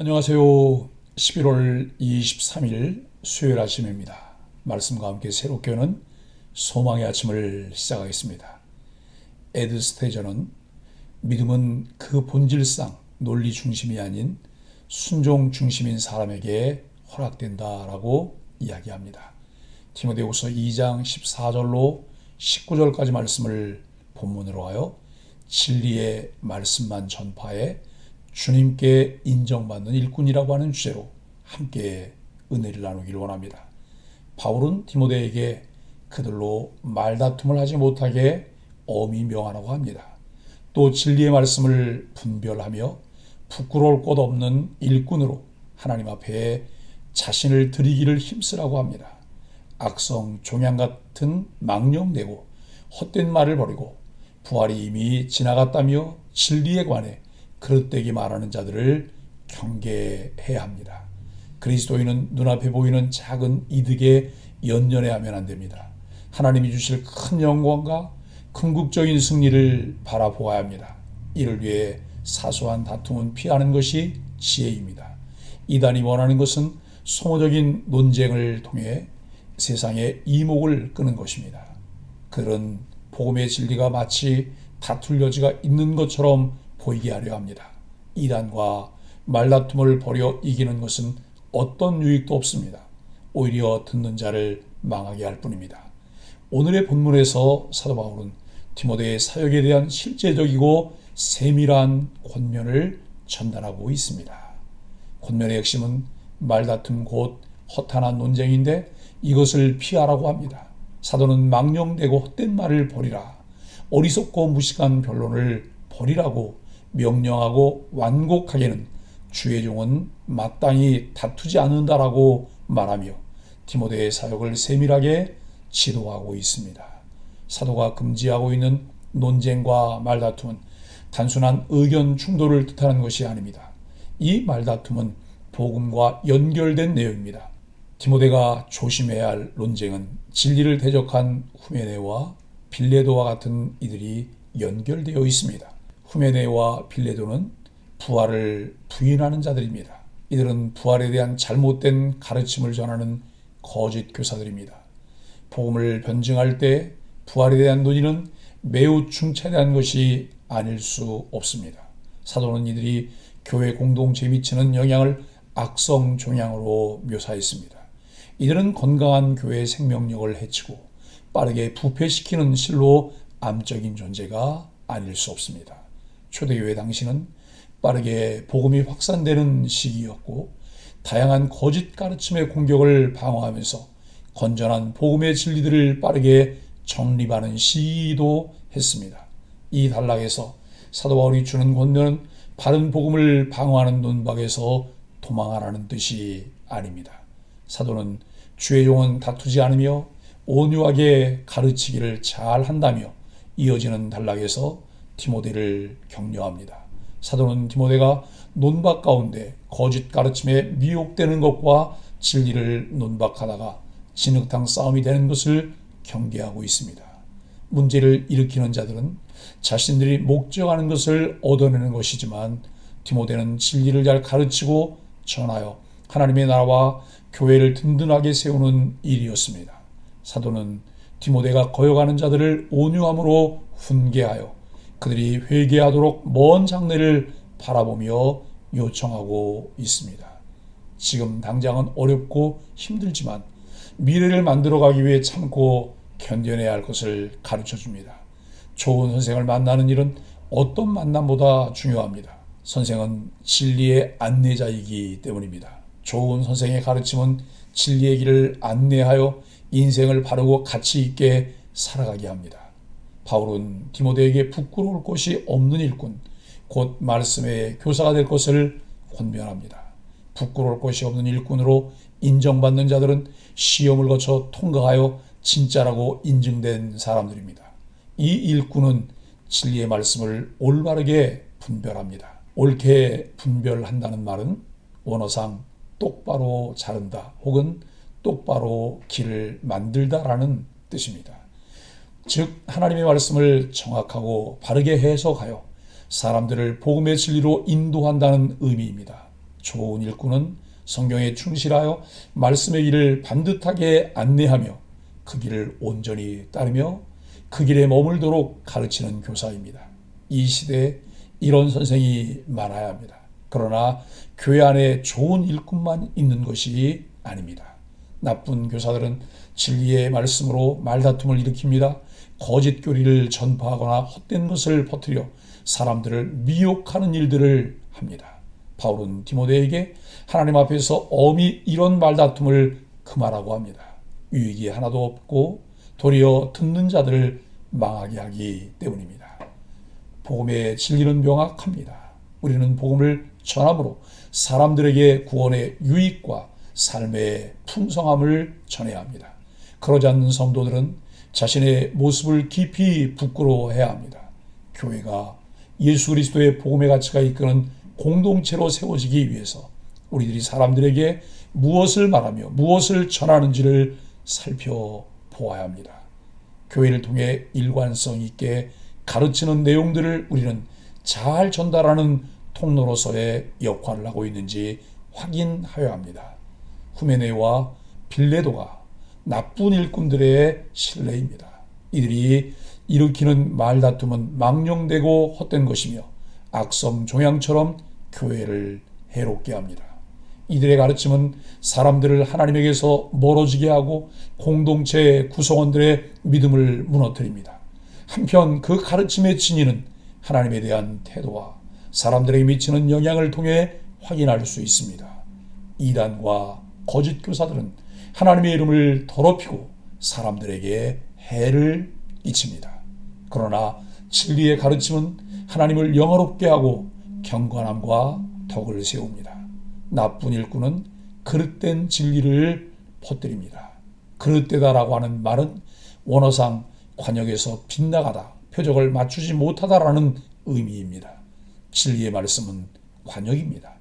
안녕하세요. 11월 23일 수요일 아침입니다. 말씀과 함께 새롭게 오는 소망의 아침을 시작하겠습니다. 에드 스테이저는 믿음은 그 본질상 논리 중심이 아닌 순종 중심인 사람에게 허락된다라고 이야기합니다. 디모데후서 2장 14절로 19절까지 말씀을 본문으로 하여 진리의 말씀만 전파해 주님께 인정받는 일꾼이라고 하는 주제로 함께 은혜를 나누기를 원합니다. 바울은 디모데에게 그들로 말다툼을 하지 못하게 엄히 명하라고 합니다. 또 진리의 말씀을 분별하며 부끄러울 것 없는 일꾼으로 하나님 앞에 자신을 드리기를 힘쓰라고 합니다. 악성 종양 같은 망령되고 헛된 말을 버리고 부활이 이미 지나갔다며 진리에 관해 그릇되게 말하는 자들을 경계해야 합니다. 그리스도인은 눈앞에 보이는 작은 이득에 연연해하면 안 됩니다. 하나님이 주실 큰 영광과 궁극적인 승리를 바라보아야 합니다. 이를 위해 사소한 다툼은 피하는 것이 지혜입니다. 이단이 원하는 것은 소모적인 논쟁을 통해 세상의 이목을 끄는 것입니다. 그들은 복음의 진리가 마치 다툴 여지가 있는 것처럼 보이게 하려 합니다. 이단과 말다툼을 벌여 이기는 것은 어떤 유익도 없습니다. 오히려 듣는 자를 망하게 할 뿐입니다. 오늘의 본문에서 사도 바울은 디모데의 사역에 대한 실제적이고 세밀한 권면을 전달하고 있습니다. 권면의 핵심은 말다툼 곧 허탄한 논쟁인데 이것을 피하라고 합니다. 사도는 망령되고 헛된 말을 버리라, 어리석고 무식한 변론을 버리라고 명령하고 완곡하게는 주의 종은 마땅히 다투지 않는다라고 말하며 디모데의 사역을 세밀하게 지도하고 있습니다. 사도가 금지하고 있는 논쟁과 말다툼은 단순한 의견 충돌을 뜻하는 것이 아닙니다. 이 말다툼은 복음과 연결된 내용입니다. 디모데가 조심해야 할 논쟁은 진리를 대적한 후메네와 빌레도와 같은 이들이 연결되어 있습니다. 후메네와 빌레도는 부활을 부인하는 자들입니다. 이들은 부활에 대한 잘못된 가르침을 전하는 거짓 교사들입니다. 복음을 변증할 때 부활에 대한 논의는 매우 중차대한 것이 아닐 수 없습니다. 사도는 이들이 교회 공동체에 미치는 영향을 악성 종양으로 묘사했습니다. 이들은 건강한 교회의 생명력을 해치고 빠르게 부패시키는 실로 암적인 존재가 아닐 수 없습니다. 초대교회 당시는 빠르게 복음이 확산되는 시기였고 다양한 거짓 가르침의 공격을 방어하면서 건전한 복음의 진리들을 빠르게 정립하는 시기이기도 했습니다. 이 단락에서 사도 바울이 주는 권면은 바른 복음을 방어하는 논박에서 도망하라는 뜻이 아닙니다. 사도는 주의 종은 다투지 않으며 온유하게 가르치기를 잘 한다며 이어지는 단락에서 디모데를 격려합니다. 사도는 디모데가 논박 가운데 거짓 가르침에 미혹되는 것과 진리를 논박하다가 진흙탕 싸움이 되는 것을 경계하고 있습니다. 문제를 일으키는 자들은 자신들이 목적하는 것을 얻어내는 것이지만 디모데는 진리를 잘 가르치고 전하여 하나님의 나라와 교회를 든든하게 세우는 일이었습니다. 사도는 디모데가 거역하는 자들을 온유함으로 훈계하여 그들이 회개하도록 먼 장래를 바라보며 요청하고 있습니다. 지금 당장은 어렵고 힘들지만 미래를 만들어가기 위해 참고 견뎌내야 할 것을 가르쳐 줍니다. 좋은 선생을 만나는 일은 어떤 만남보다 중요합니다. 선생은 진리의 안내자이기 때문입니다. 좋은 선생의 가르침은 진리의 길을 안내하여 인생을 바르고 가치 있게 살아가게 합니다. 바울은 디모데에게 부끄러울 것이 없는 일꾼, 곧 말씀의 교사가 될 것을 권면합니다. 부끄러울 것이 없는 일꾼으로 인정받는 자들은 시험을 거쳐 통과하여 진짜라고 인증된 사람들입니다. 이 일꾼은 진리의 말씀을 올바르게 분별합니다. 옳게 분별한다는 말은 원어상 똑바로 자른다 혹은 똑바로 길을 만들다라는 뜻입니다. 즉 하나님의 말씀을 정확하고 바르게 해석하여 사람들을 복음의 진리로 인도한다는 의미입니다. 좋은 일꾼은 성경에 충실하여 말씀의 길을 반듯하게 안내하며 그 길을 온전히 따르며 그 길에 머물도록 가르치는 교사입니다. 이 시대에 이런 선생이 많아야 합니다. 그러나 교회 안에 좋은 일꾼만 있는 것이 아닙니다. 나쁜 교사들은 진리의 말씀으로 말다툼을 일으킵니다. 거짓 교리를 전파하거나 헛된 것을 퍼뜨려 사람들을 미혹하는 일들을 합니다. 바울은 디모데에게 하나님 앞에서 엄히 이런 말다툼을 금하라고 합니다. 유익이 하나도 없고 도리어 듣는 자들을 망하게 하기 때문입니다. 복음의 진리는 명확합니다. 우리는 복음을 전함으로 사람들에게 구원의 유익과 삶의 풍성함을 전해야 합니다. 그러지 않는 성도들은 자신의 모습을 깊이 부끄러워해야 합니다. 교회가 예수 그리스도의 복음의 가치가 이끄는 공동체로 세워지기 위해서 우리들이 사람들에게 무엇을 말하며 무엇을 전하는지를 살펴보아야 합니다. 교회를 통해 일관성 있게 가르치는 내용들을 우리는 잘 전달하는 통로로서의 역할을 하고 있는지 확인하여야 합니다. 후메네와 빌레도가 나쁜 일꾼들의 신뢰입니다. 이들이 일으키는 말다툼은 망령되고 헛된 것이며 악성 종양처럼 교회를 해롭게 합니다. 이들의 가르침은 사람들을 하나님에게서 멀어지게 하고 공동체 구성원들의 믿음을 무너뜨립니다. 한편 그 가르침의 진위는 하나님에 대한 태도와 사람들에게 미치는 영향을 통해 확인할 수 있습니다. 이단과 거짓 교사들은 하나님의 이름을 더럽히고 사람들에게 해를 끼칩니다. 그러나 진리의 가르침은 하나님을 영화롭게 하고 경건함과 덕을 세웁니다. 나쁜 일꾼은 그릇된 진리를 퍼뜨립니다. 그릇되다라고 하는 말은 원어상 관역에서 빗나가다, 표적을 맞추지 못하다라는 의미입니다. 진리의 말씀은 관역입니다.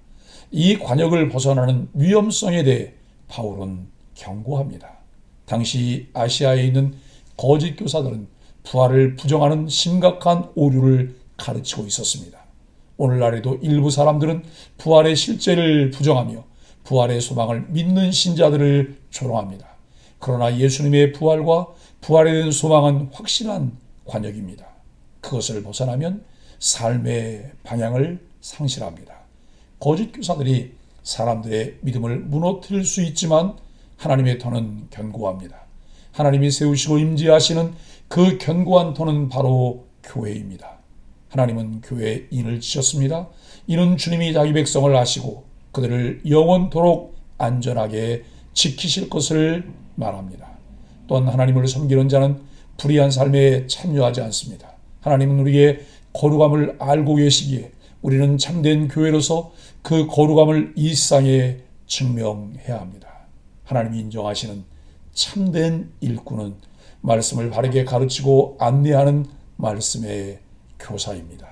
이 관역을 벗어나는 위험성에 대해 바울은 경고합니다. 당시 아시아에 있는 거짓 교사들은 부활을 부정하는 심각한 오류를 가르치고 있었습니다. 오늘날에도 일부 사람들은 부활의 실제를 부정하며 부활의 소망을 믿는 신자들을 조롱합니다. 그러나 예수님의 부활과 부활에 대한 소망은 확실한 관역입니다. 그것을 벗어나면 삶의 방향을 상실합니다. 거짓 교사들이 사람들의 믿음을 무너뜨릴 수 있지만 하나님의 터는 견고합니다. 하나님이 세우시고 임재하시는 그 견고한 터는 바로 교회입니다. 하나님은 교회에 인을 지셨습니다. 이는 주님이 자기 백성을 아시고 그들을 영원토록 안전하게 지키실 것을 말합니다. 또한 하나님을 섬기는 자는 불의한 삶에 참여하지 않습니다. 하나님은 우리의 거룩함을 알고 계시기에 우리는 참된 교회로서 그 거룩함을 이 세상에 증명해야 합니다. 하나님이 인정하시는 참된 일꾼은 말씀을 바르게 가르치고 안내하는 말씀의 교사입니다.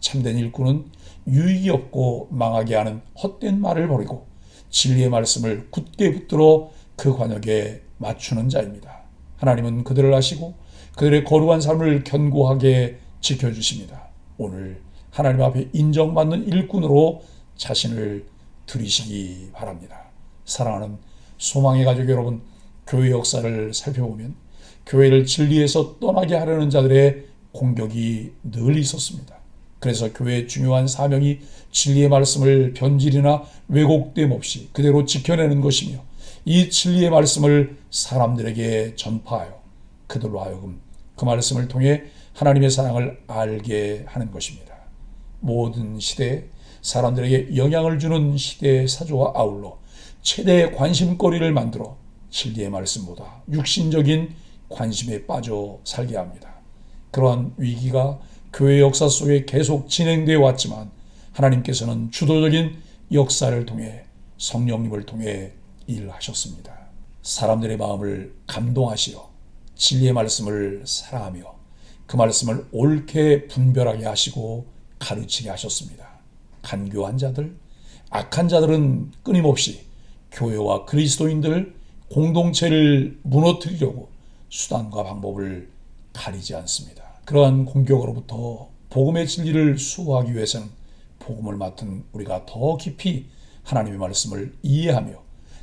참된 일꾼은 유익이 없고 망하게 하는 헛된 말을 버리고 진리의 말씀을 굳게 붙들어 그 관역에 맞추는 자입니다. 하나님은 그들을 아시고 그들의 거룩한 삶을 견고하게 지켜주십니다. 오늘 하나님 앞에 인정받는 일꾼으로 자신을 들이시기 바랍니다. 사랑하는 소망의 가족 여러분, 교회 역사를 살펴보면 교회를 진리에서 떠나게 하려는 자들의 공격이 늘 있었습니다. 그래서 교회의 중요한 사명이 진리의 말씀을 변질이나 왜곡됨 없이 그대로 지켜내는 것이며 이 진리의 말씀을 사람들에게 전파하여 그들로 하여금 그 말씀을 통해 하나님의 사랑을 알게 하는 것입니다. 모든 시대에 사람들에게 영향을 주는 시대의 사조와 아울러 최대의 관심거리를 만들어 진리의 말씀보다 육신적인 관심에 빠져 살게 합니다. 그러한 위기가 교회 역사 속에 계속 진행되어 왔지만 하나님께서는 주도적인 역사를 통해 성령님을 통해 일하셨습니다. 사람들의 마음을 감동하시어 진리의 말씀을 사랑하며 그 말씀을 옳게 분별하게 하시고 가르치게 하셨습니다. 간교한 자들, 악한 자들은 끊임없이 교회와 그리스도인들 공동체를 무너뜨리려고 수단과 방법을 가리지 않습니다. 그러한 공격으로부터 복음의 진리를 수호하기 위해서는 복음을 맡은 우리가 더 깊이 하나님의 말씀을 이해하며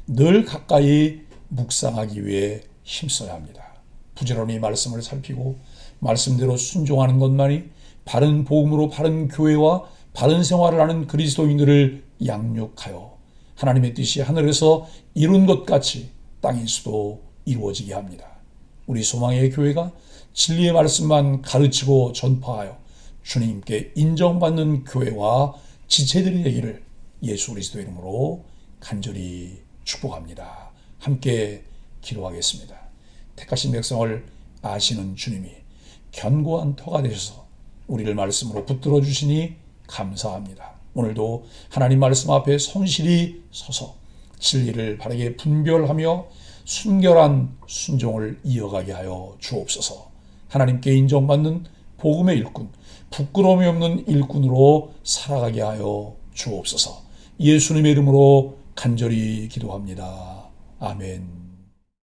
늘 가까이 묵상하기 위해 힘써야 합니다. 부지런히 말씀을 살피고 말씀대로 순종하는 것만이 바른 복음으로 바른 교회와 바른 생활을 하는 그리스도인들을 양육하여 하나님의 뜻이 하늘에서 이룬 것 같이 땅에서도 이루어지게 합니다. 우리 소망의 교회가 진리의 말씀만 가르치고 전파하여 주님께 인정받는 교회와 지체들이 되기를 예수 그리스도의 이름으로 간절히 축복합니다. 함께 기도하겠습니다. 택하신 백성을 아시는 주님이 견고한 터가 되셔서 우리를 말씀으로 붙들어 주시니 감사합니다. 오늘도 하나님 말씀 앞에 성실히 서서 진리를 바르게 분별하며 순결한 순종을 이어가게 하여 주옵소서. 하나님께 인정받는 복음의 일꾼, 부끄러움이 없는 일꾼으로 살아가게 하여 주옵소서. 예수님의 이름으로 간절히 기도합니다. 아멘.